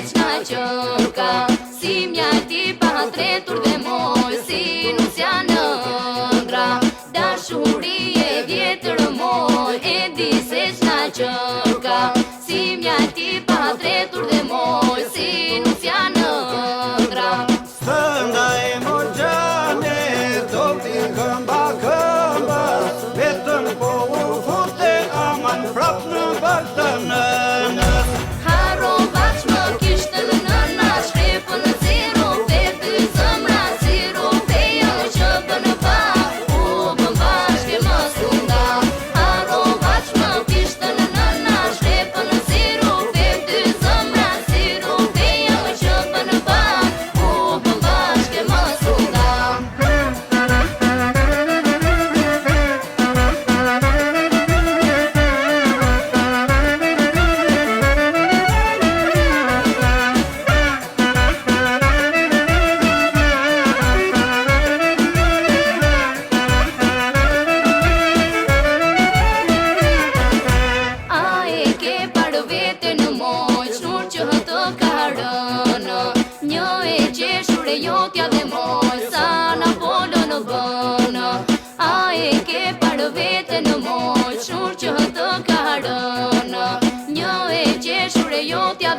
qna qërka, si mjajti pa tretur dhe moj, si nusja në ndra, dashuri e vjetër moj, e di se qna qërka, si mjajti pa tretur dhe moj, si nusja në ndra. Sënda e mor gjane, do t'i këmba këmba, vetëm po u fute aman prap në baktë nënës. Haro baqë më kishtë në nëna, shkrepën në zero, vetë zëmra zero, feja që bënë pa, u bën bashke më sunda. Haro baqë më kishtë në nëna, shkrepën në zero, vetë zëmra zero, feja që bënë pa, u bën bashke më sunda. Jotja dhe moj, sa na polo në bënë, a e ke për vete në moj, shur që të karënë, një e qeshur e jotja